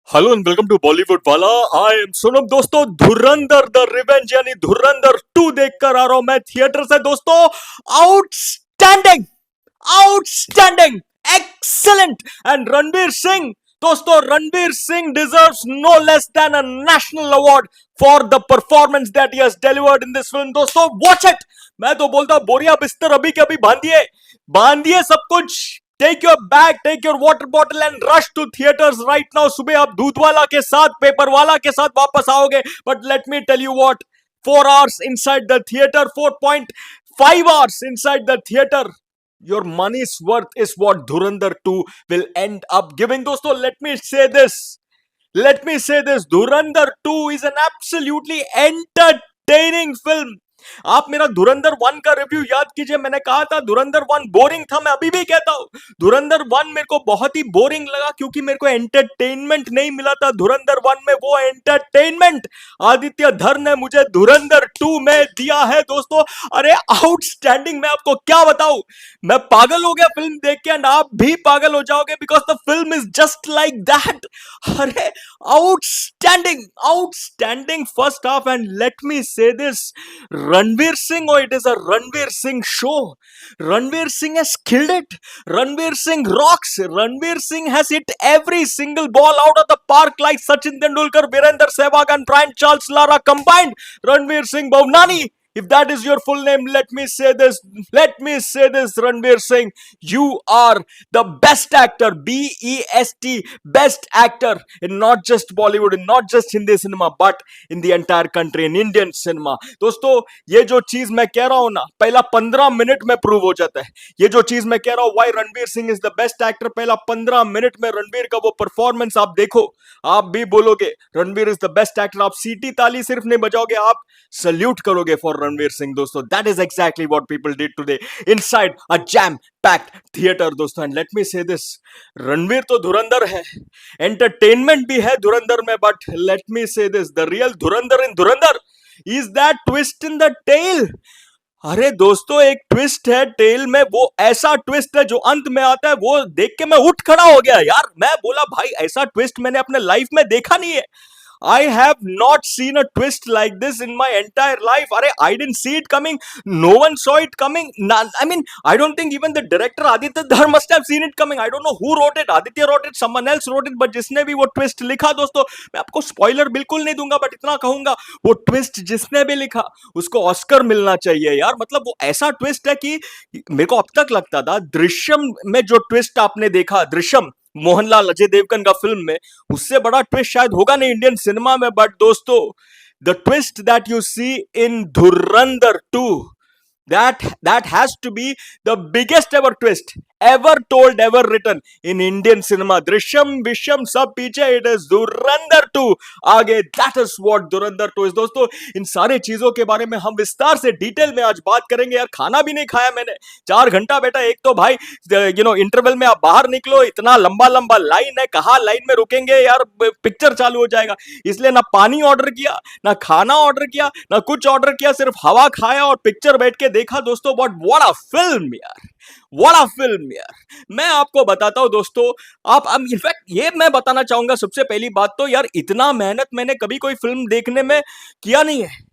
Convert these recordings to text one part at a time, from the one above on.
Hello and welcome to Bollywood वाला। I am Sonam. दोस्तों, Dhurandhar the revenge यानी धुरंधर 2 देखकर आ रहा हूं मैं थिएटर से। दोस्तों, outstanding, outstanding, excellent. And Ranveer Singh, दोस्तों Ranveer Singh deserves no less than a national award for the performance that he has delivered in this film. दोस्तों, वॉच इट। मैं तो बोलता बोरिया बिस्तर अभी के अभी बांधिए, बांधिए सब कुछ। Take your bag, take your water bottle and rush to theatres right now. सुबह आप दूध वाला के साथ, पेपर वाला के साथ वापस आओगे, but let me tell you what, 4 hours inside the theater, 4.5 hours inside the theater, your money's worth is what Dhurandhar 2 will end up giving. दोस्तों, let me say this, Dhurandhar 2 is an absolutely entertaining film. आप मेरा धुरंधर 1 का review याद कीजिए। मैंने कहा था धुरंधर 1 boring था, मैं अभी भी कहता हूं धुरंधर 1 मेरे को बहुत ही बोरिंग लगा क्योंकि मेरे को एंटरटेनमेंट नहीं मिला था धुरंधर 1 में। वो एंटरटेनमेंट आदित्य धर ने मुझे धुरंधर 2 में दिया है। दोस्तों, अरे आउटस्टैंडिंग, मैं आपको क्या बताऊं। मैं पागल हो गया फिल्म देख के, एंड आप भी पागल हो जाओगे because the film is just like that. अरे outstanding, outstanding first half, and let me say this, Ranveer Singh, or it is a Ranveer Singh show. Ranveer Singh has killed it. Ranveer Singh rocks. Ranveer Singh has hit every single ball out of the park like Sachin Tendulkar, Virender Sehwag and Brian Charles Lara combined. Ranveer Singh Bhavnani, if that is your full name, let me say this, Ranveer Singh, you are the best actor, BEST, best actor in not just Bollywood, in not just Hindi cinema, but in the entire country, in Indian cinema. दोस्तों, ये जो चीज मैं कह रहा हूं ना, पहला 15 मिनट में प्रूव हो जाता है। ये जो चीज मैं कह रहा हूं, why Ranveer Singh is the best actor, पहला 15 मिनट में रणवीर का वो परफॉर्मेंस आप देखो, आप भी बोलोगे Ranveer is the best actor. आप सीटी ताली सिर्फ नहीं बजाओगे, आप सल्यूट करोगे फॉर रणवीर सिंह। दोस्तों, that is exactly what people did today inside a jam packed theatre. दोस्तों, and let me say this, Ranveer तो धुरंधर है, एंटरटेनमेंट भी है धुरंधर में, but let me say this, the real Dhurandhar in Dhurandhar is that twist in the tale. अरे दोस्तों, एक twist है टेल में, वो ऐसा ट्विस्ट है जो अंत में आता है, वो देख के मैं उठ खड़ा हो गया यार। मैं बोला भाई, ऐसा ट्विस्ट मैंने अपने लाइफ में देखा नहीं है। I have not seen a twist like this in my entire life. Arey, I didn't see it coming. No one saw it coming. I mean, I don't think even the director Aditya Dhar must have seen it coming. I don't know who wrote it. Aditya wrote it, someone else wrote it. But जिसने भी वो twist लिखा, दोस्तों, मैं आपको spoiler बिल्कुल नहीं दूंगा, बट इतना कहूंगा, वो ट्विस्ट जिसने भी लिखा उसको ऑस्कर मिलना चाहिए यार। मतलब वो ऐसा ट्विस्ट है कि मेरे को अब तक लगता था दृश्यम में जो ट्विस्ट आपने देखा, दृश्यम मोहनलाल अजय देवगन का फिल्म में, उससे बड़ा ट्विस्ट शायद होगा नहीं इंडियन सिनेमा में। बट दोस्तों, the twist that you see in Dhurandhar 2, that has to be the biggest ever twist ever told, ever written in Indian cinema. Drishyam Vishyam सब पीछे, it is Dhurandhar 2 आगे, that is what Dhurandhar 2 is। दोस्तों, इन सारे चीजों के बारे में हम विस्तार से डिटेल में आज बात करेंगे यार। खाना भी नहीं खाया मैंने, 4 घंटा बेटा। एक तो भाई इंटरवल में आप बाहर निकलो, इतना लंबा लंबा लाइन है, कहाँ लाइन में रुकेंगे यार, पिक्चर चालू हो जाएगा। इसलिए ना पानी ऑर्डर किया, ना खाना ऑर्डर किया, ना कुछ ऑर्डर किया, सिर्फ हवा खाया और पिक्चर बैठ के देखा। दोस्तों, व्हाट अ फिल्म यार, व्हाट अ फिल्म यार। मैं आपको बताता हूं दोस्तों, आप इनफैक्ट ये मैं बताना चाहूंगा, सबसे पहली बात तो यार, इतना मेहनत मैंने कभी कोई फिल्म देखने में किया नहीं है।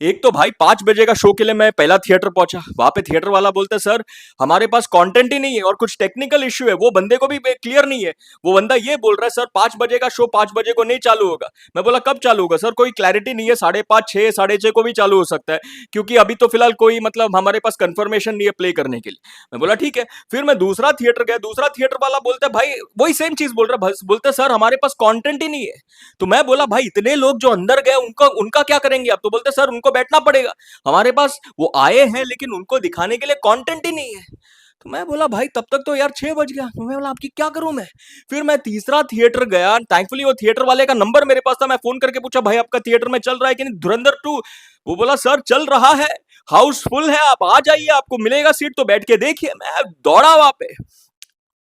एक तो भाई 5 बजे का शो के लिए मैं पहला थिएटर पहुंचा, वहां पे थिएटर वाला बोलता है सर हमारे पास कंटेंट ही नहीं है और कुछ टेक्निकल इश्यू है। वो बंदे को भी क्लियर नहीं है, वो बंदा ये बोल रहा है सर 5 बजे का शो 5 बजे को नहीं चालू होगा। मैं बोला कब चालू होगा सर, कोई क्लैरिटी नहीं है, 5:30 6 6:30 को भी चालू हो सकता है, क्योंकि अभी तो फिलहाल कोई मतलब हमारे पास कंफर्मेशन नहीं है प्ले करने के लिए। मैं बोला ठीक है। फिर मैं दूसरा थिएटर गया, दूसरा थिएटर वाला बोलता है भाई वही सेम चीज बोल रहा है, बोलता है सर हमारे पास कंटेंट ही नहीं है। तो मैं बोला भाई इतने लोग जो अंदर गए उनका क्या करेंगे आप? तो बोलते सर उनको बैठना पड़ेगा, हमारे पास वो आए हैं लेकिन उनको दिखाने के लिए कंटेंट ही नहीं है। तो मैं बोला भाई तब तक तो यार 6 बज गया। तो मैं बोला आपकी क्या करूं मैं? फिर मैं तीसरा थिएटर गया, थैंकफुली वो थिएटर वाले का नंबर मेरे पास था। मैं फोन करके पूछा भाई आपका थिएटर में चल रहा है कि नहीं धुरंधर 2? वो बोला सर चल रहा है, हाउसफुल है, आप आ जाइए, आपको मिलेगा सीट तो बैठ के देखिए। मैं दौड़ा वहां पे,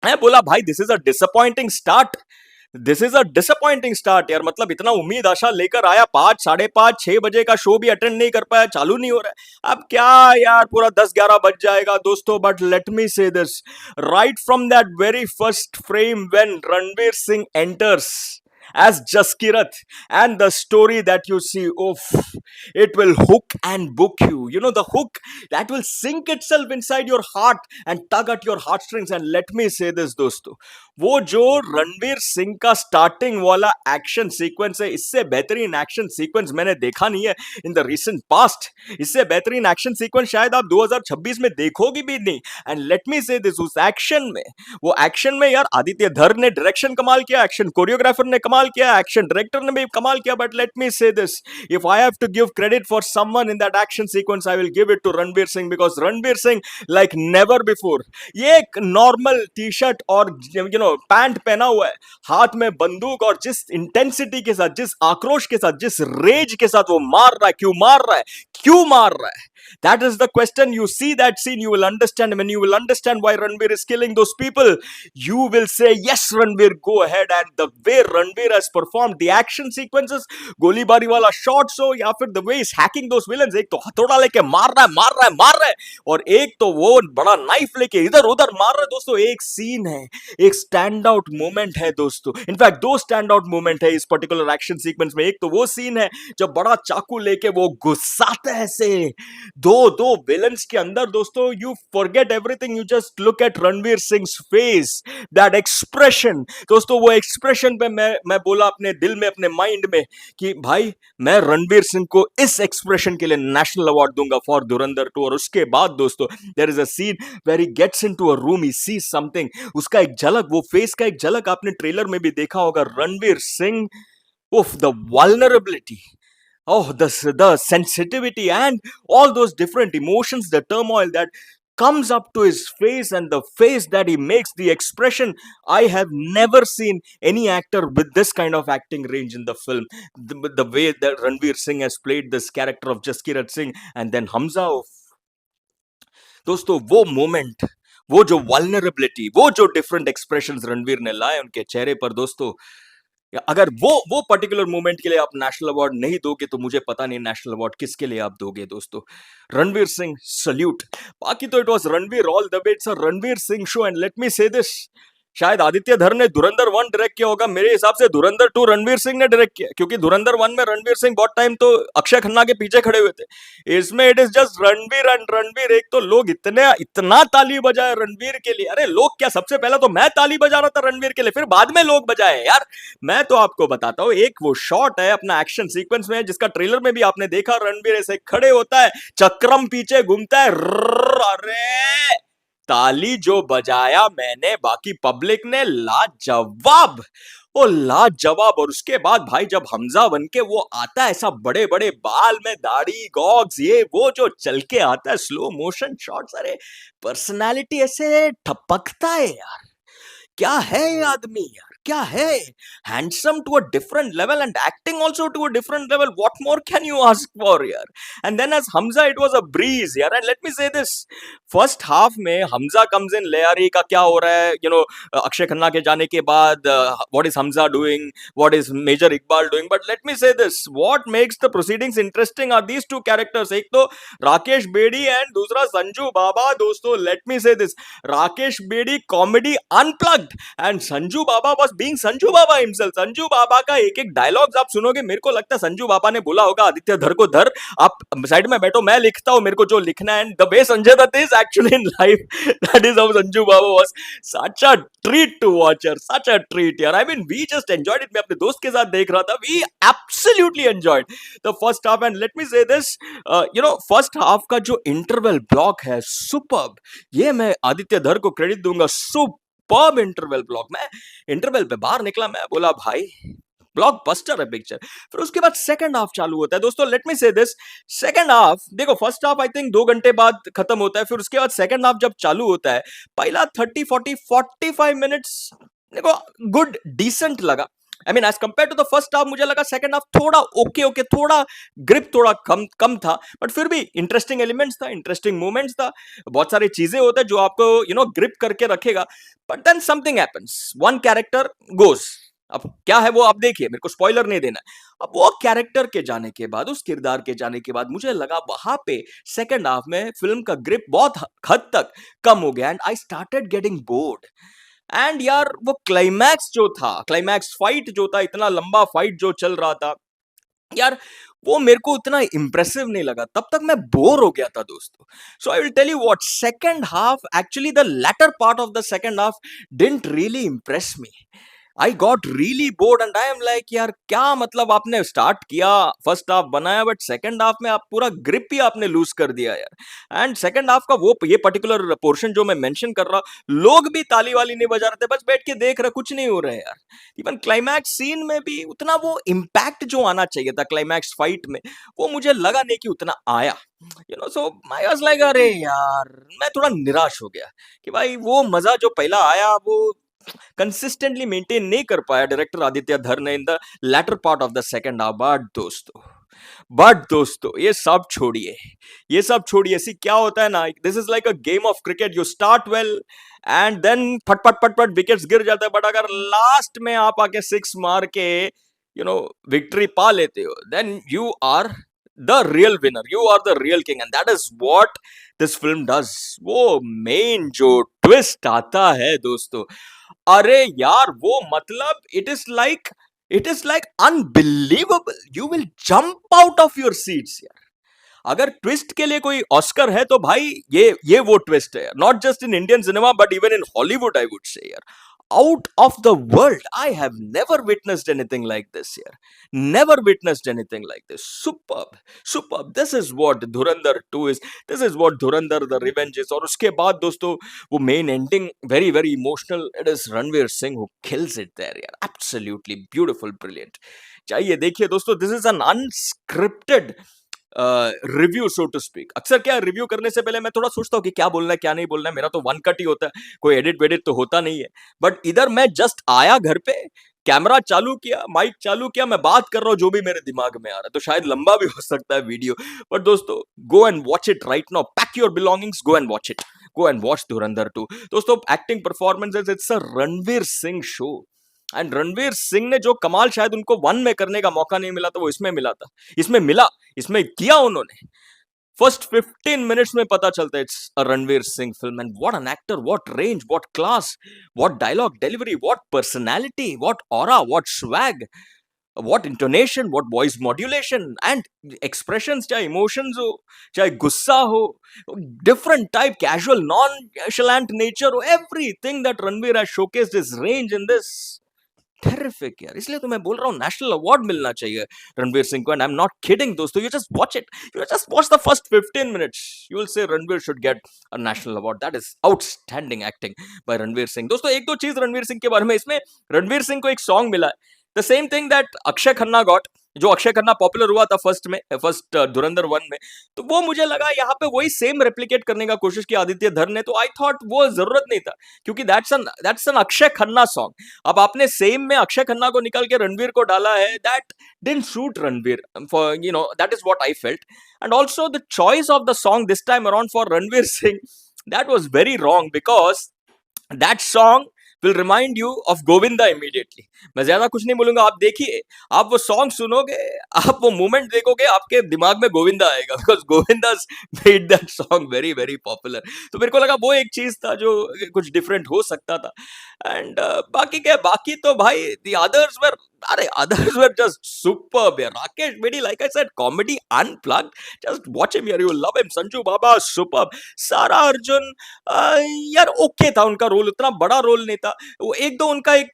मैं बोला भाई this is a disappointing start, this is a disappointing start यार। मतलब इतना उम्मीद आशा लेकर आया, 5 5:30 6 बजे का शो भी अटेंड नहीं कर पाया, चालू नहीं हो रहा है। अब क्या यार, पूरा 10 11 बज जाएगा दोस्तों। But let me say this, right from that very first frame when Ranveer Singh enters, as Jaskirat, and the story that you see, it will hook and book you. You know, the hook that will sink itself inside your heart and tug at your heartstrings. And let me say this, दोस्तों, वो जो रणवीर सिंह का starting वाला action sequence है, इससे बेहतरीन action sequence मैंने देखा नहीं है इन द रीसेंट पास्ट. इससे बेहतरीन एक्शन सीक्वेंस शायद आप 2026 में देखोगे भी नहीं. And let me say this, उस एक्शन में, वो एक्शन में यार आदित्य धर ने डायरेक्शन कमाल किया, एक्शन कोरियोग्राफर ने कमाल किया, एक्शन डायरेक्टर ने भी कमाल किया. But let me say this, if I have to give credit for someone in that action sequence, I will give it to Ranveer Singh, because Ranveer Singh like never before, ये एक नॉर्मल टी शर्ट और pant पहना हुआ है, हाथ में बंदूक, और जिस इंटेंसिटी के साथ, जिस आक्रोश के साथ, जिस रेज के साथ वो मार रहा है, क्यों मार रहा है, क्यों मार रहा है, that is the question. You see that scene, you will understand. When you will understand why Ranveer is killing those people, you will say yes Ranveer, go ahead. And the way Ranveer has performed the action sequences, गोलीबारी वाला shots हो, या फिर the way he's hacking those villains, एक तो हथौड़ा लेके मार रहा है, मार रहा है, मार रहा है, और एक तो वो बड़ा नाइफ लेके इधर उधर मार रहा है. दोस्तों, एक सीन है, एक स्टैंड आउट मोमेंट है दोस्तों. इनफैक्ट दो स्टैंड आउट मोमेंट है इस पर्टिकुलर एक्शन सीक्वेंस में. एक तो वो सीन है जब बड़ा चाकू लेके वो घुसाता है से दो दो विलन्स के अंदर. दोस्तों, you forget everything, you just look at Ranveer Singh face, that expression. दोस्तों, वो एक्सप्रेशन पे मैं बोला अपने दिल में, अपने माइंड में, कि भाई मैं रणवीर सिंह को इस एक्सप्रेशन के लिए नेशनल अवार्ड दूंगा फॉर धुरंधर 2. और उसके बाद दोस्तों, there is a scene where he gets into a room, he sees something. उसका एक झलक, वो फेस का एक झलक आपने ट्रेलर में भी देखा होगा. रणवीर सिंह, उफ, the vulnerability, the sensitivity, and all those different emotions, the turmoil that comes up to his face, and the face that he makes, the expression. I have never seen any actor with this kind of acting range in the film. The way that Ranveer Singh has played this character of Jaskirat Singh, and then Hamza. दोस्तों, वो moment, वो जो vulnerability, वो जो different expressions Ranveer ने लाए उनके चेहरे पर, दोस्तों, अगर वो पर्टिकुलर मोमेंट के लिए आप नेशनल अवार्ड नहीं दोगे तो मुझे पता नहीं नेशनल अवार्ड किसके लिए आप दोगे. दोस्तों, रणवीर सिंह, सल्यूट. बाकी तो it was Ranveer all the way. It's a Ranveer Singh show. And let me say this, शायद आदित्य धर ने धुरंधर 1 डायरेक्ट किया होगा, मेरे हिसाब से धुरंधर 2 रणवीर सिंह ने डायरेक्ट किया, क्योंकि धुरंधर 1 में रणवीर सिंह बहुत टाइम तो अक्षय खन्ना के पीछे खड़े हुए थे. इसमें it is just Ranveer and Ranveer. एक तो लोग इतना ताली बजाए रणवीर के लिए. अरे लोग क्या, सबसे पहले तो मैं ताली बजा रहा था रणवीर के लिए, फिर बाद में लोग बजाए यार. मैं तो आपको बताता हूं, एक वो शॉट है अपना एक्शन सीक्वेंस में, जिसका ट्रेलर में भी आपने देखा, रणवीर ऐसे खड़े होता है, चक्रम पीछे घूमता है, अरे ताली जो बजाया मैंने, बाकी पब्लिक ने लाजवाब, वो लाजवाब. और उसके बाद भाई जब हमजा बन के वो आता है, ऐसा बड़े बड़े बाल में, दाढ़ी, गॉग्स, ये वो जो चल के आता है, स्लो मोशन शॉट्स, अरे पर्सनालिटी ऐसे ठपकता है यार. क्या है ये आदमी यार, क्या है, handsome to a different level and acting also to a different level. What more can you ask for यार. And then as Hamza, it was a breeze यार. And let me say this, first half में Hamza comes in, Lyari का क्या हो रहा है, अक्षय खन्ना के जाने के बाद, what is Hamza doing, what is major Iqbal doing. But let me say this, what makes the proceedings interesting are these two characters. एक तो राकेश बेड़ी एंड दूसरा संजू बाबा. दोस्तों, late me say this, Rakesh Bedi comedy unplugged, and Sanju Baba was being Sanju Baba himself. Sanju Baba का एक एक dialogues आप सुनोगे, मेरे को लगता है संजू बाबा ने बोला होगा आदित्य धर को, धर आप साइड में बैठो, मैं लिखता हूं मेरे को जो लिखना है. The way Sanjay Dutt is actually in life, that is how Sanju Baba was. Such a treat to watch यार, सच अ ट्रीट यार. I mean we just enjoyed it. मैं अपने दोस्त के साथ देख रहा था, we absolutely enjoyed the first half. And let me say this, first half का जो इंटरवल ब्लॉक है, सुपर्ब. ये मैं आदित्य धर को क्रेडिट दूंगा, सुपर्ब इंटरवल ब्लॉक. मैं इंटरवल पे बाहर निकला, मैं बोला भाई ब्लॉकबस्टर है पिक्चर. फिर उसके बाद सेकंड हाफ चालू होता है. दोस्तों, late me say this, second half देखो, फर्स्ट हाफ आई थिंक 2 घंटे बाद खत्म होता है. फिर उसके बाद सेकंड हाफ जब चालू होता है, पहला 30 40 45 मिनट्स देखो गुड डिसेंट लगा. I mean as compare to the first half मुझे लगा सेकंड हाफ थोड़ा ओके, थोड़ा ग्रिप थोड़ा कम था, बट फिर भी इंटरेस्टिंग एलिमेंट्स था, इंटरेस्टिंग मोमेंट्स था, बहुत सारी चीजें होता है जो आपको ग्रिप करके रखेगा. But then something happens, one character goes. अब क्या है वो आप देखिए, मेरे को स्पॉइलर नहीं देना. अब वो कैरेक्टर के जाने के बाद, उस किरदार के जाने के बाद, मुझे लगा वहां पे सेकंड हाफ में फिल्म का ग्रिप बहुत हद तक कम हो गया, and I started getting bored. And यार वो क्लाइमैक्स जो था, क्लाइमैक्स फाइट जो था, इतना लंबा फाइट जो चल रहा था यार, वो मेरे को उतना इंप्रेसिव नहीं लगा। तब तक मैं बोर हो गया था दोस्तों। So I will tell you what, second half, actually the latter part of the second half didn't really impress me. I got really bored and I am like यार क्या मतलब, आपने स्टार्ट किया, फर्स्ट हाफ बनाया, but second half में आप पूरा grip ही आपने लूज कर दिया यार। एंड सेकंड हाफ का वो ये पर्टिकुलर पोर्शन जो मैं मेंशन कर रहा, लोग भी ताली वाली नहीं बजा रहे थे, बस बैठ के देख रहे, कुछ नहीं हो रहा है यार। इवन क्लाइमैक्स सीन में भी उतना वो इम्पैक्ट जो आना चाहिए था क्लाइमैक्स फाइट में, वो मुझे लगा नहीं कि उतना आया। सो आई वाज लाइक अरे यार, मैं थोड़ा निराश हो गया कि भाई वो मजा जो पहला आया वो कंसिस्टेंटली मेंटेन नहीं कर पाया डायरेक्टर आदित्य धर ने in the latter part of the second half. But दोस्तों ये सब छोड़िए, ये सब छोड़िए। सी क्या होता है ना, this is like a game of cricket, you start well and then फट फट फट फट विकेट्स गिर जाते हैं, बट अगर लास्ट में आप आके सिक्स मार के विक्ट्री पा लेते हो, then you are the real winner, you are the real king, and that is what this film does. वो मेन जो ट्विस्ट आता है दोस्तों, अरे यार वो मतलब it is like unbelievable, you will jump out of your seats यार। अगर ट्विस्ट के लिए कोई ऑस्कर है तो भाई ये वो ट्विस्ट है, not just in Indian cinema but even in Hollywood I would say यार। Out of the world, I have never witnessed anything like this यार, never witnessed anything like this. Superb, superb, this is what Dhurandhar 2 is, this is what Dhurandhar the revenge is. और उसके बाद दोस्तों वो main ending, very very emotional, it is Ranveer Singh who kills it there यार, absolutely beautiful, brilliant. चाहिए देखिए दोस्तों, this is an unscripted review so to speak. अक्सर क्या रिव्यू करने से पहले मैं थोड़ा सोचता हूँ कि क्या बोलना है क्या नहीं बोलना है, मेरा तो वन कट ही होता है, कोई एडिट वेडिट तो होता नहीं है। बट इधर मैं जस्ट आया घर पे, कैमरा चालू किया, माइक चालू किया, मैं बात कर रहा हूँ जो भी मेरे दिमाग में आ रहा है, तो शायद लंबा भी हो सकता है वीडियो। बट दोस्तों go and watch it right now, pack your belongings, go and watch it, go and watch धुरंधर 2 दोस्तों। Acting performances, it's a Ranveer Singh show. And Ranveer Singh ने जो कमाल शायद उनको वन में करने का मौका नहीं मिला था, वो इसमें मिला था, इसमें मिला, इसमें किया उन्होंने। फर्स्ट 15 मिनट्स में पता चलता है it's a Ranveer Singh film, and what an actor, what range, what class, what dialogue delivery, what personality, what aura, what swag, what intonation, what voice modulation and expressions, चाहे इमोशंस हो, चाहे गुस्सा हो, different type, casual, non nonchalant nature हो, everything that Ranveer has showcased his range in this, terrific यार। इसलिए तो मैं बोल रहा हूँ नेशनल अवार्ड मिलना चाहिए रणवीर सिंह को, and I am not kidding दोस्तों, you just watch it, you just watch the first 15 minutes, you will say Ranveer should get a national award. That is outstanding acting by Ranveer Singh. दोस्तों एक दो चीज रणवीर सिंह के बारे में, इसमें रणवीर सिंह को एक सॉन्ग मिला है, the same thing that Akshay Khanna got, जो अक्षय खन्ना पॉपुलर हुआ था फर्स्ट धुरंधर 1 में, तो वो मुझे लगा यहाँ पे वही सेम रेप्लिकेट करने का कोशिश की आदित्य धर ने, तो आई थॉट वो जरूरत नहीं था, क्योंकि that's an Akshay Khanna song. अब आपने सेम में अक्षय खन्ना को निकाल के रणवीर को डाला है, that didn't suit Ranveer, for that is what I felt. And also the choice of the song this time around for Ranveer Singh, that was very wrong, because that song will remind you of Govinda immediately. मैं ज्यादा कुछ नहीं बोलूंगा, आप देखिए, आप वो song सुनोगे, आप वो मोमेंट देखोगे, आपके दिमाग में गोविंदा आएगा, because Govinda made that song very very popular. तो मेरे को लगा वो एक चीज था जो कुछ डिफरेंट हो सकता था। एंड बाकी क्या, बाकी तो भाई द अदर्स वर, अरे अदर्स वर जस्ट सुपर्ब यार। Rakesh Bedi, like I said, comedy unplugged, just watch him यार, you will love him. Sanju Baba superb, Sara Arjun यार ओके था, उनका रोल उतना बड़ा रोल नहीं था। वो एक दो उनका एक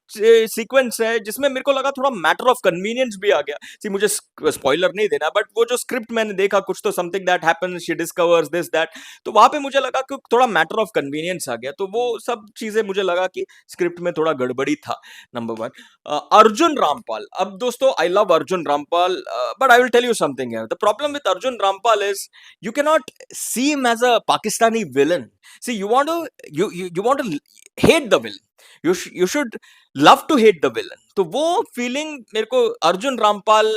सीक्वेंस है जिसमें मेरे को लगा थोड़ा मैटर ऑफ कन्वीनियंस भी आ गया। सी मुझे स्पॉइलर नहीं देना, बट वो जो स्क्रिप्ट मैंने देखा, कुछ तो something that happens, she discovers this that, तो वहां पे मुझे लगा कि थोड़ा मैटर ऑफ कन्वीनियंस आ गया, तो वो सब चीजें मुझे लगा कि स्क्रिप्ट में थोड़ा गड़बड़ी था, नंबर 1। अर्जुन रामपाल, अब दोस्तों I love Arjun Rampal, but I will tell you something here, the problem with Arjun Rampal is you cannot see him as a Pakistani villain. See, you want to hate the villain. You should love to hate the villain. तो वो feeling मेरे को Arjun Rampal,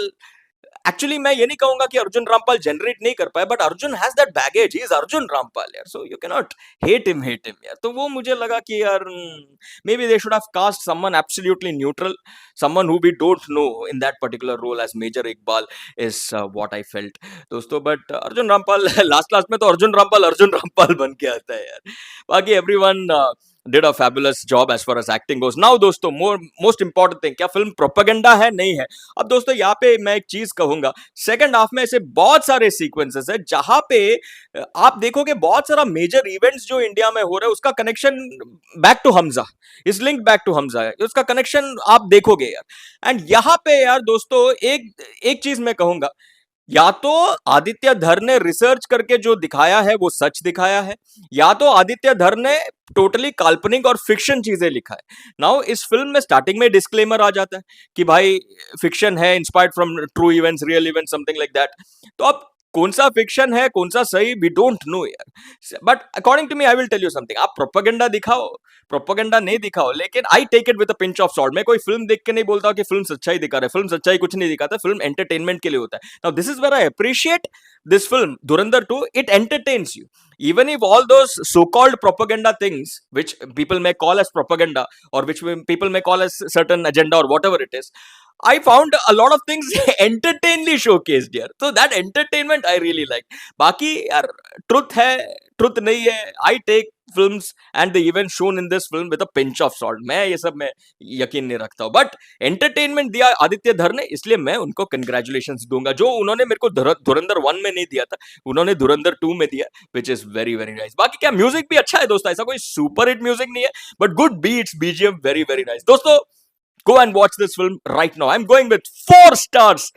actually मैं ये नहीं कहूंगा कि Arjun Rampal generate नहीं कर पाए, but Arjun has that baggage, he is Arjun Rampal यार, so you can not hate him यार। तो वो मुझे लगा कि यार maybe they should have cast someone absolutely neutral, someone who we don't know in that particular role as major Iqbal, is what I felt दोस्तों। But Arjun Rampal last last में तो अर्जुन रामपाल बन के आता है यार। बाकी everyone did a fabulous job as far as acting goes. Now दोस्तों, most important thing, क्या फिल्म प्रोपेगेंडा है? नहीं है। अब दोस्तों यहाँ पे मैं एक चीज कहूंगा, सेकंड हाफ में ऐसे बहुत सारे सीक्वेंसेस है जहां पे आप देखोगे बहुत सारा मेजर इवेंट्स जो इंडिया में हो रहा है उसका connection back to Hamza is link back to Hamza है, उसका कनेक्शन आप देखोगे यार। एंड यहाँ पे यार दोस्तों एक एक चीज मैं कहूंगा, या तो आदित्य धर ने रिसर्च करके जो दिखाया है वो सच दिखाया है, या तो आदित्य धर ने टोटली काल्पनिक और फिक्शन चीजें लिखा है। नाउ इस फिल्म में स्टार्टिंग में डिस्क्लेमर आ जाता है कि भाई फिक्शन है, inspired from true events, real events, something like that. तो अब कौन सा फिक्शन है कौन सा सही, वी डोंट नो यार। But according to me, I will tell you something, आप प्रोपेगेंडा दिखाओ, प्रोपेगेंडा नहीं दिखाओ, लेकिन I take it with a pinch of salt. मैं कोई फिल्म देख के नहीं बोलता कि फिल्म सच्चाई दिखा रहा है, फिल्म सच्चाई कुछ नहीं दिखाता, फिल्म एंटरटेनमेंट के लिए होता है। Now this is where I appreciate this film Dhurandhar 2. It entertains you, even if all those so called propaganda things which people may call as propaganda, or which people may call as certain agenda or whatever it is, I found a lot of things entertainingly showcased here. So that entertainment I really like. बाकी यार truth है, truth नहीं है, I take films and the events shown in this film with a pinch of salt. मैं ये सब में यकीन नहीं रखता हूँ, बट एंटरटेनमेंट दिया आदित्य धर ने, इसलिए मैं उनको कंग्रेचुलेशंस दूंगा। जो उन्होंने मेरे को धुरंधर 1 में नहीं दिया था, उन्होंने धुरंधर 2 में दिया, which is very very nice. बाकी क्या म्यूजिक भी अच्छा है दोस्तों, ऐसा कोई सुपर हिट म्यूजिक नहीं है, but good beats, BGM, very very nice. दोस्तों, go and watch this film right now. I'm going with 4 stars.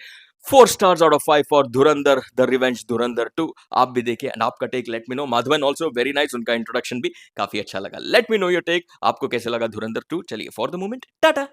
4 stars out of 5 for Dhurandhar The Revenge Dhurandhar 2. आप भी देखिए and आपका take let me know. Madhavan also very nice, उनका introduction भी काफी अच्छा लगा। Let me know your take. आपको कैसे लगा धुरंधर 2? चलिए, for the moment, टाटा।